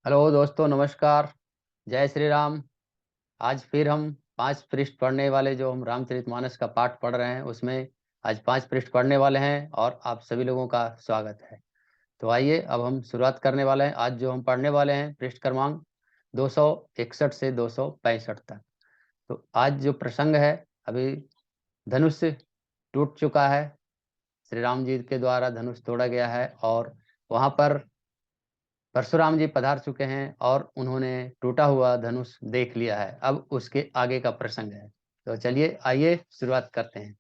Hello दोस्तों, नमस्कार। जय श्री राम। आज फिर हम 5 पृष्ठ पढ़ने वाले, जो हम रामचरितमानस का पाठ पढ़ रहे हैं, उसमें आज 5 पृष्ठ पढ़ने वाले हैं और आप सभी लोगों का स्वागत है। तो आइए अब हम शुरुआत करने वाले हैं। आज जो हम पढ़ने वाले हैं पृष्ठ क्रमांक 261 से 265 तक। तो आज जो प्रसंग है, अभी धनुष टूट चुका है। श्री राम जी के द्वारा धनुष तोड़ा गया है और वहाँ पर परशुराम जी पधार चुके हैं और उन्होंने टूटा हुआ धनुष देख लिया है। अब उसके आगे का प्रसंग है। तो चलिए आइए शुरुआत करते हैं।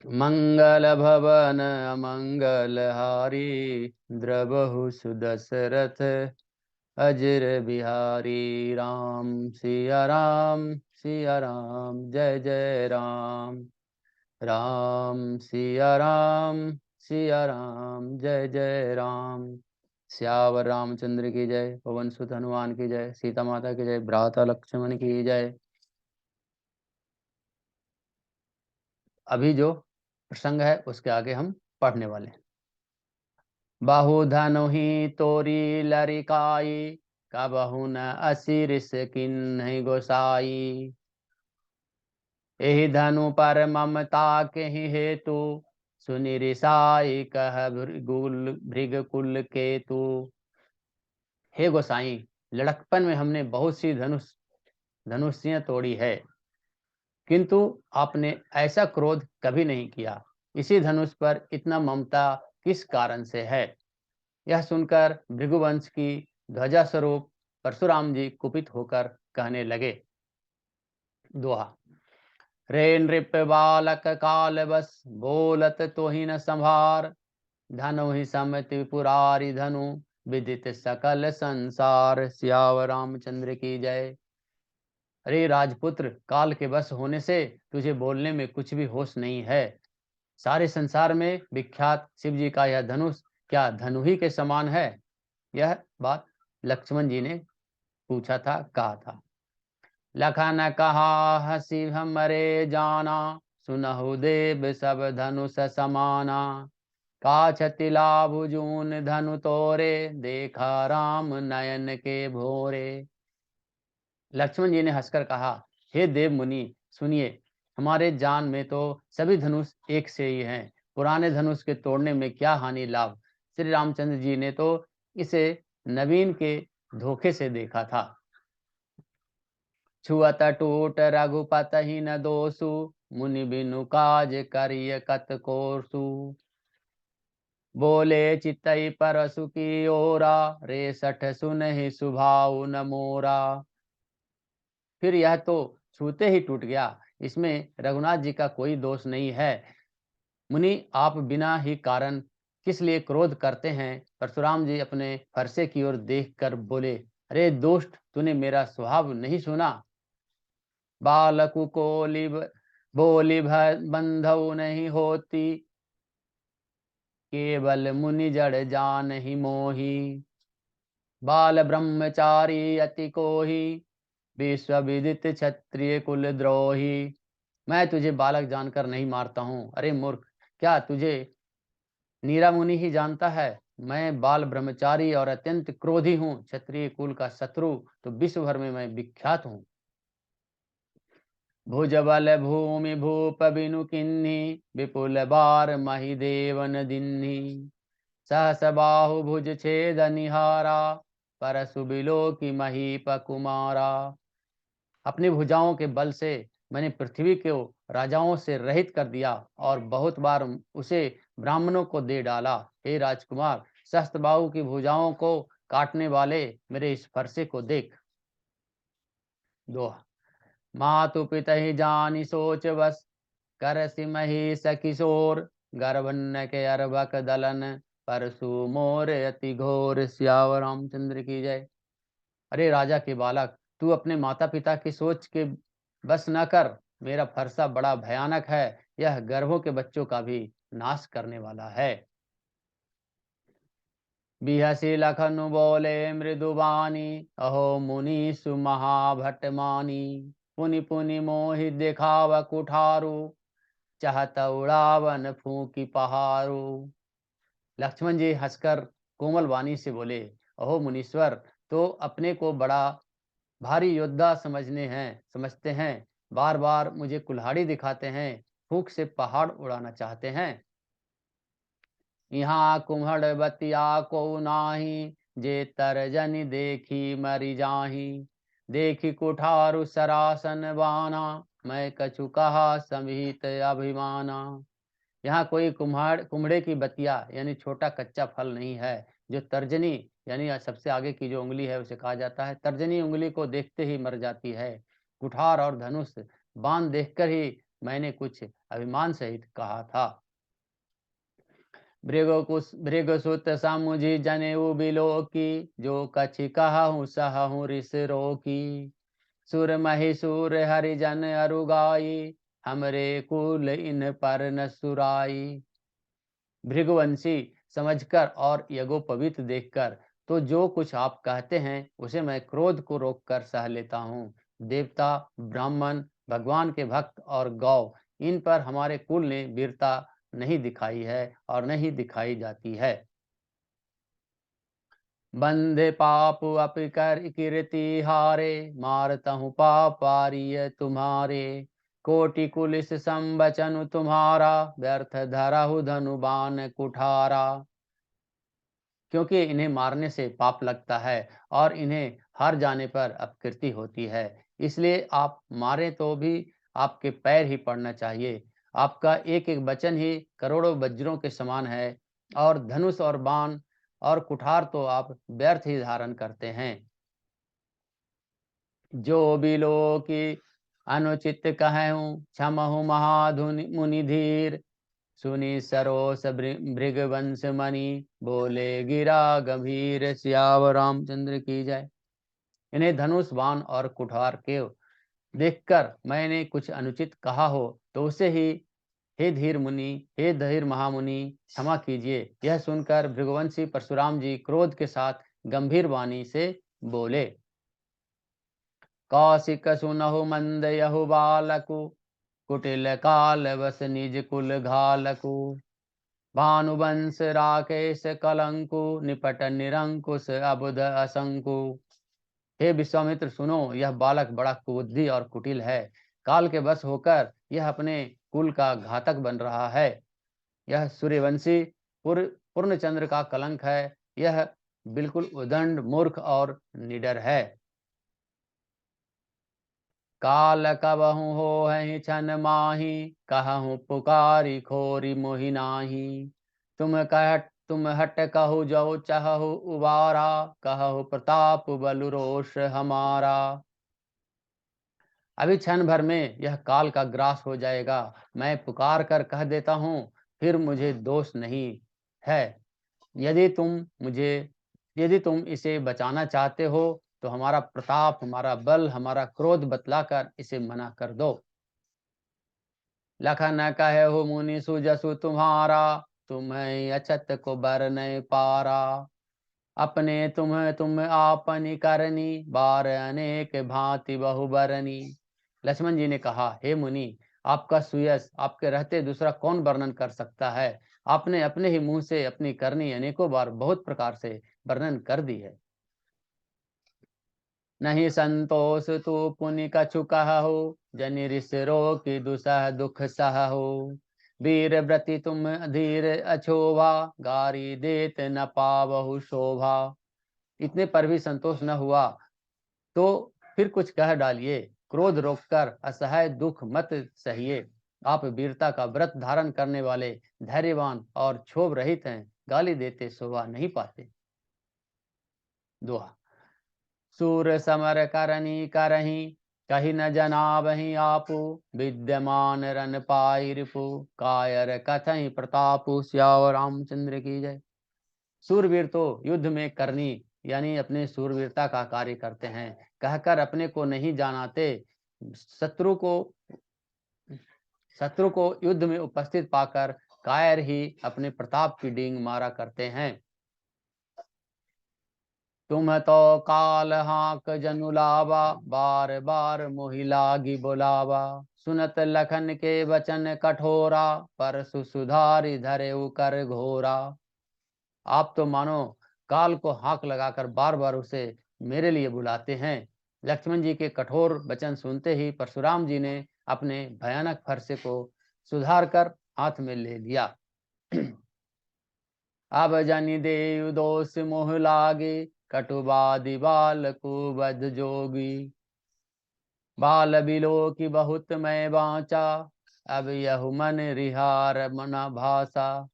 मंगल भवन अमंगल हारी, द्रबहु सुदशरथ अजर बिहारी। राम सिया राम, सिया राम, जय जय राम। राम सिया राम, सिया राम, जय जय राम। श्यावर रामचंद्र की जय। पवन सुत हनुमान की जय। सीता माता की जय। भ्राता लक्ष्मण की जय। अभी जो प्रसंग है उसके आगे हम पढ़ने वाले हैं। बाहु ही तोरी लरिकाई, कबहु न असिरिस किन्हि गोसाई। एहि धनु पर ममता के हेतु, सुनि रिसाई कह भृग कुल केतु। हे गोसाई, लड़कपन में हमने बहुत सी धनुषियां तोड़ी है, किंतु आपने ऐसा क्रोध कभी नहीं किया। इसी धनुष पर इतना ममता किस कारण से है? यह सुनकर भृगुवंश की ध्वजा स्वरूप परशुराम जी कुपित होकर कहने लगे। दोहा। रे नृप बालक काल बस, बोलत तो ही न संभार। धनु ही सम त्रिपुरारी धनु, विदित सकल संसार। सियावर रामचंद्र की जय। अरे राजपुत्र, काल के बस होने से तुझे बोलने में कुछ भी होश नहीं है। सारे संसार में विख्यात शिव जी का यह धनुष क्या धनु ही के समान है? यह बात लक्ष्मण जी ने पूछा था, कहा था। लखन कहा हसी हमरे जाना, सुनहु देव सब धनुष समाना। काछति लाभु जून धनु तोरे, देखा राम नयन के भोरे। लक्ष्मण जी ने हंसकर कहा, हे देव मुनि सुनिए, हमारे जान में तो सभी धनुष एक से ही हैं। पुराने धनुष के तोड़ने में क्या हानि लाभ? श्री रामचंद्र जी ने तो इसे नवीन के धोखे से देखा था। छुअत टूट रघुपत ही न दोषु, मुनि बिनु काज करिय कत कोसु। बोले चितई परसु की ओरा, रे सठ सुनहि सुभाउ न मोरा। फिर यह तो छूते ही टूट गया, इसमें रघुनाथ जी का कोई दोष नहीं है। मुनि, आप बिना ही कारण किस लिए क्रोध करते हैं? परशुराम जी अपने फरसे की ओर देखकर बोले, अरे दुष्ट, तूने मेरा स्वभाव नहीं सुना। बालकु को बोली बंधउ नहीं होती, केवल मुनि जड़ जान ही मोही। बाल ब्रह्मचारी अति कोही, विश्व विदित क्षत्रिय कुल द्रोही। मैं तुझे बालक जानकर नहीं मारता हूँ। अरे मूर्ख, क्या तुझे नीरा मुनि ही जानता है? मैं बाल ब्रह्मचारी और अत्यंत क्रोधी हूँ। क्षत्रिय कुल का शत्रु तो विश्व भर में मैं विख्यात हूँ। भुज बल भूमि भूप बिनु किन्ही, विपुल बार मही देवन दिन्ही। सहस बाहु भुज छेद निहारा, परसु बिलो की महीप कुमारा। अपनी भुजाओं के बल से मैंने पृथ्वी को राजाओं से रहित कर दिया और बहुत बार उसे ब्राह्मणों को दे डाला। हे राजकुमार, सहस्त्रबाहु की भुजाओं को काटने वाले मेरे इस फरसे को देख। दोहा। मातु पितहि जानि सोच बस, कर सिमहि सकिशोर। गर्भन्न के अरबक दलन, परसु मोर अति घोर। सियावर रामचंद्र की जय। अरे राजा के बालक, तू अपने माता पिता की सोच के बस न कर। मेरा फरसा बड़ा भयानक है। यह गर्भों के बच्चों का भी नाश करने वाला है। बिहसी लखनु बोले मृदुबानी, अहो मुनि सुमहाभट मानी। पुनि पुनि मोहि देखाव कुठारू, चाहत उड़ावन फूकी पहाड़ू। लक्ष्मण जी हंसकर कोमल वाणी से बोले, अहो मुनीश्वर, तो अपने को बड़ा भारी योद्धा समझते हैं, बार बार मुझे कुल्हाड़ी दिखाते हैं, फूंक से पहाड़ उड़ाना चाहते हैं। यहाँ कुम्हड़ बतिया को नाही, जे तरजन देखी मरि जाही। देखी कुठारु सरासन बाना, मैं कछु कहा समित अभिमाना। यहाँ कोई कुम्हड़े की बतिया यानी छोटा कच्चा फल नहीं है, जो तर्जनी यानी सबसे आगे की जो उंगली है उसे कहा जाता है, तर्जनी उंगली को देखते ही मर जाती है। कुठार और धनुष बाण देखकर ही मैंने कुछ अभिमान सहित कहा था। भृगुसुत समुझि जनेऊ बिलो की, जो कछि कहूँ सहूँ रिस रोकी। सुर महिषूर हरिजन अरुगाई, हमरे कुल इन पर न सुराई। भृगुवंशी समझकर और यज्ञोपवीत देखकर, तो जो कुछ आप कहते हैं उसे मैं क्रोध को रोककर सह लेता हूँ। देवता, ब्राह्मण, भगवान के भक्त और गौ, इन पर हमारे कुल ने वीरता नहीं दिखाई है और नहीं दिखाई जाती है। बंधे पाप अपकर कीर्ति हारे, मारतहु पापारिय तुम्हारे। कोटि कुलिस संबचनु तुम्हारा, व्यर्थ धरहु धनु बाण कुठारा। क्योंकि इन्हें मारने से पाप लगता है और इन्हें हार जाने पर अपकीर्ति होती है, इसलिए आप मारे तो भी आपके पैर ही पड़ना चाहिए। आपका एक एक वचन ही करोड़ों वज्रों के समान है और धनुष और बाण और कुठार तो आप व्यर्थ ही धारण करते हैं। जो बिलो की अनुचित कहूँ, क्षमहु महाधुनि मुनि धीर। सुनी सरोस भृगवंश मणि, बोले गिरा गंभीर। सियावर रामचंद्र की जय। इन्हें धनुष बाण और कुठार के देखकर मैंने कुछ अनुचित कहा हो तो उसे ही हे धीर मुनि, हे धीर महामुनि, क्षमा कीजिए। यह सुनकर भृगुवंशी परशुराम जी क्रोध के साथ गंभीर वाणी से बोले। कौशिक सुनहु मंद यहु बालकु, कुटिल काल बस निज कुल घालकु। भानुवंश राकेश कलंकु, निपट निरंकुश अबुध असंकु। हे विश्वामित्र सुनो, यह बालक बड़ा कुबुद्धि और कुटिल है। काल के वश होकर यह अपने कुल का घातक बन रहा है। यह सूर्यवंशी पूर्णचंद्र का कलंक है। यह बिल्कुल उदंड, मूर्ख और निडर है। काल कबहु हो है छन माही, कहूँ पुकारी खोरी मोहि नाही। तुम हट कहु जो चहु उबारा, कहु प्रताप बलु रोष हमारा। अभी क्षण भर में यह काल का ग्रास हो जाएगा। मैं पुकार कर कह देता हूँ, फिर मुझे दोष नहीं है। यदि तुम इसे बचाना चाहते हो तो हमारा प्रताप, हमारा बल, हमारा क्रोध बतलाकर इसे मना कर दो। लखन कहे हो मुनि सुजसु तुम्हारा, तुम्हें अचत को बर नहीं पारा। अपने तुम आपनी करनी, बार अनेक भांति बहुबरनी। लक्ष्मण जी ने कहा, हे मुनि, आपका सुयश आपके रहते दूसरा कौन वर्णन कर सकता है। आपने अपने ही मुंह से अपनी करनी अनेकों बार बहुत प्रकार से वर्णन कर दी है। नहीं संतोष तू पुनि कछु कहु, जनि ऋष रोकी दुसह दुख सहु। वीर व्रति तुम धीर अछोभा, गारी देत न पावहु शोभा। इतने पर भी संतोष न हुआ तो फिर कुछ कह डालिए। क्रोध रोककर असहाय दुख मत सहिए। आप वीरता का व्रत धारण करने वाले, धैर्यवान और क्षोभ रहित हैं, गाली देते शोभा नहीं पाते। दोहा। सूर समर करनी करही, कही न जनाबहि आपु। विद्यमान रन पाई रिपु, कायर कथहि प्रतापु। सियावर रामचंद्र की जय। सूरवीर तो युद्ध में करनी यानी अपने सूरवीरता का कार्य करते हैं, कहकर अपने को नहीं जानाते। शत्रु को युद्ध में उपस्थित पाकर कायर ही अपने प्रताप की डींग मारा करते हैं। तुम तो काल हाक जनु लावा, बार बार मोहि लागी बुलावा। सुनत लखन के वचन कठोरा, परसु सुधारी धरे कर घोरा। आप तो मानो काल को हाँक लगाकर बार बार उसे मेरे लिए बुलाते हैं। लक्ष्मण जी के कठोर वचन सुनते ही परशुराम जी ने अपने भयानक फरसे को सुधार कर हाथ में ले लिया। अब जनि देव दोष मोह लागे, कटुबादि बाल को बध जोगी। बाल बिलो की बहुत मैं बाँचा, अब यह मन रिहार मना भाषा।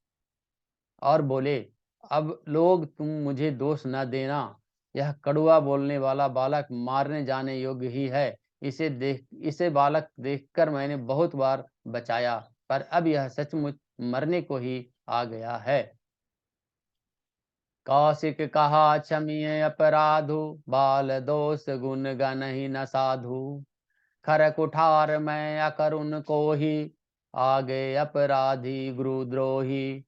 और बोले, अब लोग तुम मुझे दोष न देना, यह कड़वा बोलने वाला बालक मारने जाने योग्य ही है। इसे बालक देखकर मैंने बहुत बार बचाया, पर अब यह सचमुच मरने को ही आ गया है। कौशिक कहा क्षमिय अपराधु, बाल दोष गुण गनहि न साधु। खर कुठार मैं अकरुण को ही, आगे अपराधी गुरुद्रोही।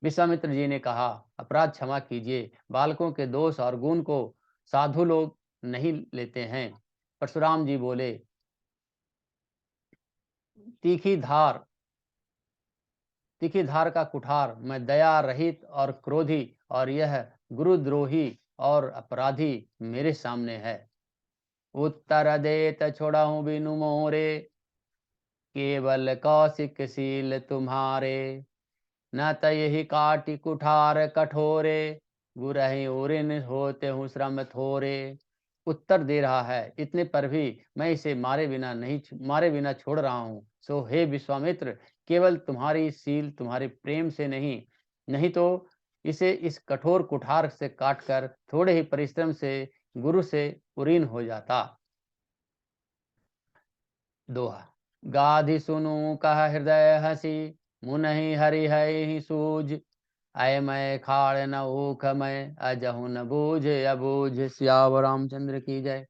विश्वामित्र जी ने कहा, अपराध क्षमा कीजिए, बालकों के दोष और गुण को साधु लोग नहीं लेते हैं। परशुराम जी बोले, तीखी धार तीखी धार का कुठार मैं दया रहित और क्रोधी, और यह गुरुद्रोही और अपराधी मेरे सामने है। उत्तर देत छोड़हूं बिनु मोरे, केवल कौशिक शील तुम्हारे। न तयहि काटि कुठार कठोरे, गुरहि उरिन होते हूँ श्रम थोरे। उत्तर दे रहा है, इतने पर भी मैं इसे मारे बिना छोड़ रहा हूँ। सो हे विश्वामित्र, केवल तुम्हारी सील तुम्हारे प्रेम से नहीं तो इसे इस कठोर कुठार से काटकर थोड़े ही परिश्रम से गुरु से उरीन हो जाता। दोहा। गाधि सुनु कह हृदय हसी, मुनहि हरि है सूझ। आय मैं खाड़ न ऊख मैं, अजहु न बूझ अबूझ। सियावर रामचंद्र की जय।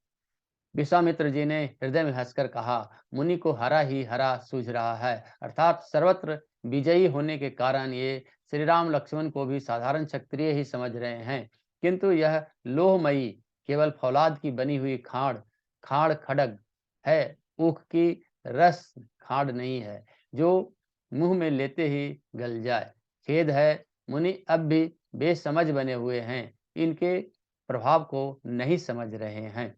विश्वामित्र जी ने हृदय में हंसकर कहा, मुनि को हरा ही हरा सूझ रहा है, अर्थात सर्वत्र विजयी होने के कारण ये श्री राम लक्ष्मण को भी साधारण क्षत्रिय ही समझ रहे हैं, किंतु यह लोहमयी केवल फौलाद की बनी हुई खाड़ खाड़ खड़ग है, ऊख की रस खाड़ नहीं है जो मुंह में लेते ही गल जाए। खेद है, मुनि अब भी बेसमझ बने हुए हैं, इनके प्रभाव को नहीं समझ रहे हैं।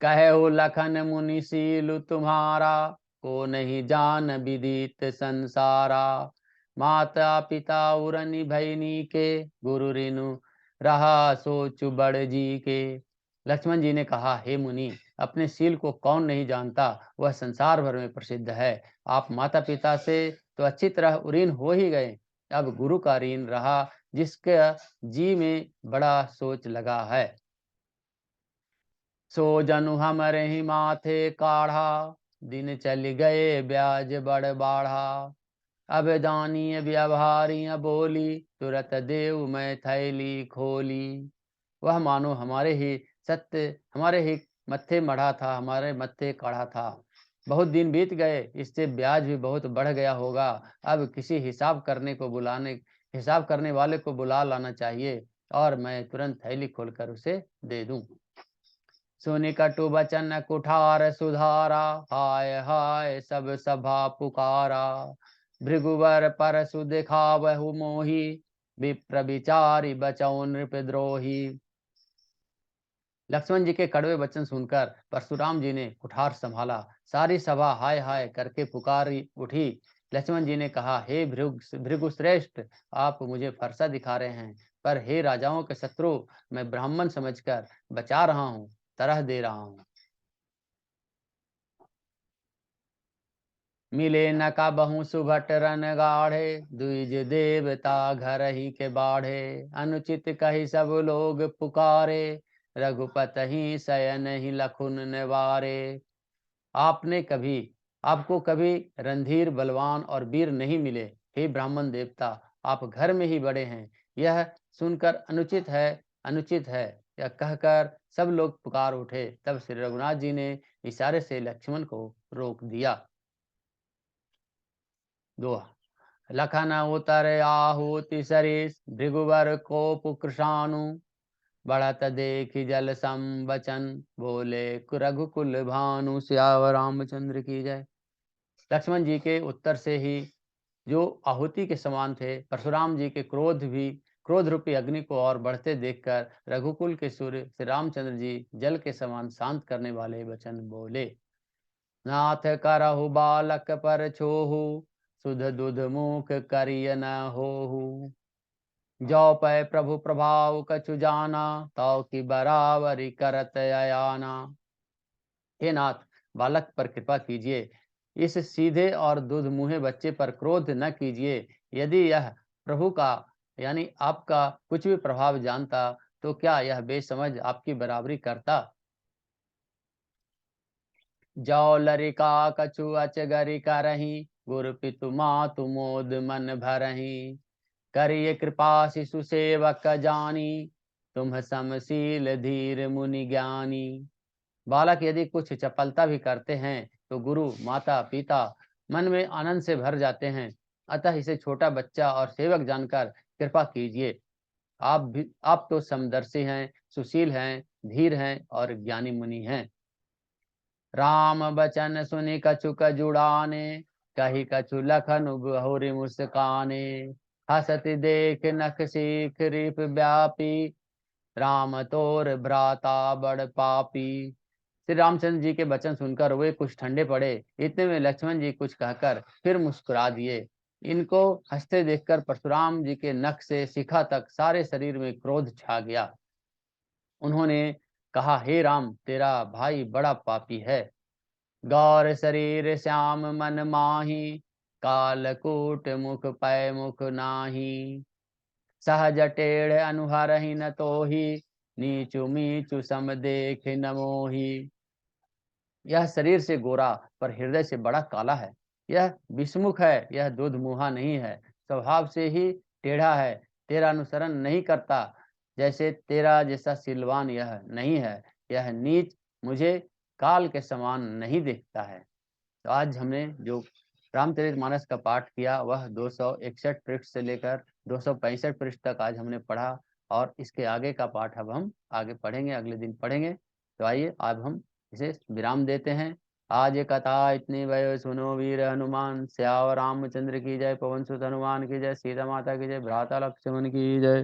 कहो लखन मुनि सीलु तुम्हारा, को नहीं जान विदित संसारा। माता पिता उरनि भैनी के, गुरु रिनु रहा सोचु बड़ जी के। लक्ष्मण जी ने कहा, हे मुनि, अपने शील को कौन नहीं जानता, वह संसार भर में प्रसिद्ध है। आप माता पिता से तो अच्छी तरह उरीन हो ही गए, अब गुरु का ऋण रहा, जिसके जी में बड़ा सोच लगा है। सो जनु हमरे ही माथे काढ़ा, दिन चल गए ब्याज बड़ बाढ़ा। अब जानिए व्यवहारियाँ बोली, तुरत देव मैं थैली खोली। वह मानो हमारे ही मत्थे मढ़ा था, हमारे मत्थे काढ़ा था। बहुत दिन बीत गए, इससे ब्याज भी बहुत बढ़ गया होगा। अब किसी हिसाब करने वाले को बुला लाना चाहिए, और मैं तुरंत थैली खोलकर उसे दे दूं। सुनि कटु बचन कुठार सुधारा, हाय हाय सब सभा पुकारा। भृगुवर परसु दिखावहु मोहि, विप्र विचारी बचौ नृपद्रोही। लक्ष्मण जी के कड़वे वचन सुनकर परशुराम जी ने कुठार संभाला, सारी सभा हाय हाय करके पुकारी उठी। लक्ष्मण जी ने कहा, हे भृगुश्रेष्ठ, आप मुझे फरसा दिखा रहे हैं, पर हे राजाओं के शत्रु, मैं ब्राह्मण समझकर बचा रहा हूँ, तरह दे रहा हूँ। मिले न का बहु सुभट रन गाढ़े, द्विज देवता घर ही के बाढ़े। अनुचित कही सब लोग पुकारे, रघुपत ही शयन ही लखुन निवारे। आपको कभी रणधीर बलवान और वीर नहीं मिले, हे ब्राह्मण देवता, आप घर में ही बड़े हैं, यह सुनकर अनुचित है यह कहकर सब लोग पुकार उठे। तब श्री रघुनाथ जी ने इशारे से लक्ष्मण को रोक दिया। दोहा। लखन उतर आहुति सरिस, भृगुवर कोप कृशानु। बढ़त देखि जल संबचन, बोले रघुकुल भानु। सियावर रामचंद्र की जय। लक्ष्मण जी के उत्तर से ही जो आहुति के समान थे, परशुराम जी के क्रोध रूपी अग्नि को और बढ़ते देखकर रघुकुल के सूर्य श्री रामचंद्र जी जल के समान शांत करने वाले वचन बोले। नाथ करहु बालक पर छोहु, सुध दुध मुख करिय न होहु। जो पै प्रभु प्रभाव कछु जाना, तौ की बराबरी करत अयाना। हे नाथ, बालक पर कृपा कीजिए, इस सीधे और दूध मुँहे बच्चे पर क्रोध न कीजिए। यदि यह प्रभु का यानी आपका कुछ भी प्रभाव जानता, तो क्या यह बेसमझ आपकी बराबरी करता। जो लरिका कछु अचगरि करही, गुरु पितु मातु मोद मन भरही। करिय कृपा शिशु सेवक जानी, तुम समशील धीर मुनि ज्ञानी। बालक यदि कुछ चपलता भी करते हैं तो गुरु माता पिता मन में आनंद से भर जाते हैं। अतः इसे छोटा बच्चा और सेवक जानकर कृपा कीजिए। आप तो समदर्शी हैं, सुशील हैं, धीर हैं और ज्ञानी मुनि हैं। राम बचन सुनि कछुक जुड़ाने, कही कछु लखन बहुरि मुस्काने। हसत देख नख सीख रिप व्यापी, राम तोर भ्राता बड़ पापी। श्री रामचंद्र जी के वचन सुनकर वे कुछ ठंडे पड़े। इतने में लक्ष्मण जी कुछ कहकर फिर मुस्कुरा दिए। इनको हंसते देखकर परशुराम जी के नख से शिखा तक सारे शरीर में क्रोध छा गया। उन्होंने कहा, हे राम, तेरा भाई बड़ा पापी है। गौर शरीर श्याम मन माही, कालकूट मुख पै मुख नाही। सहज टेढ़ अनुहरहि न तोहि, नीचु मीचु सम देख न मोही। यह शरीर से गोरा पर हृदय से बड़ा काला है। यह विषमुख है, यह दूध मुहा नहीं है। स्वभाव से ही टेढ़ा है, तेरा अनुसरण नहीं करता। जैसे तेरा जैसा सिलवान यह नहीं है। यह नीच मुझे काल के समान नहीं देखता है। तो आज हमने जो रामचरितमानस का पाठ किया वह 261 पृष्ठ से लेकर 265 पृष्ठ तक आज हमने पढ़ा। और इसके आगे का पाठ अब हम आगे पढ़ेंगे, अगले दिन पढ़ेंगे। तो आइए अब हम इसे विराम देते हैं। आज ये कथा इतनी भयो सुनो वीर हनुमान, श्यावर रामचंद्र की जय, पवन सुत हनुमान की जय, सीता माता की जय, भ्राता लक्ष्मण की जय।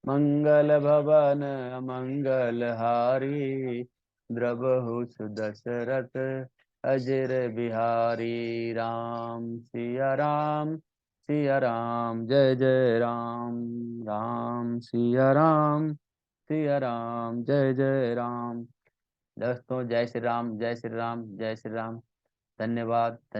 मंगल भवन मंगल हारी, द्रवहु सुदशरथ अजर बिहारी। राम सिया राम, सिया राम, जय जय राम। राम सिया राम, सिया राम, जय जय राम। दोस्तों, जय श्री राम, जय श्री राम, जय श्री राम। धन्यवाद।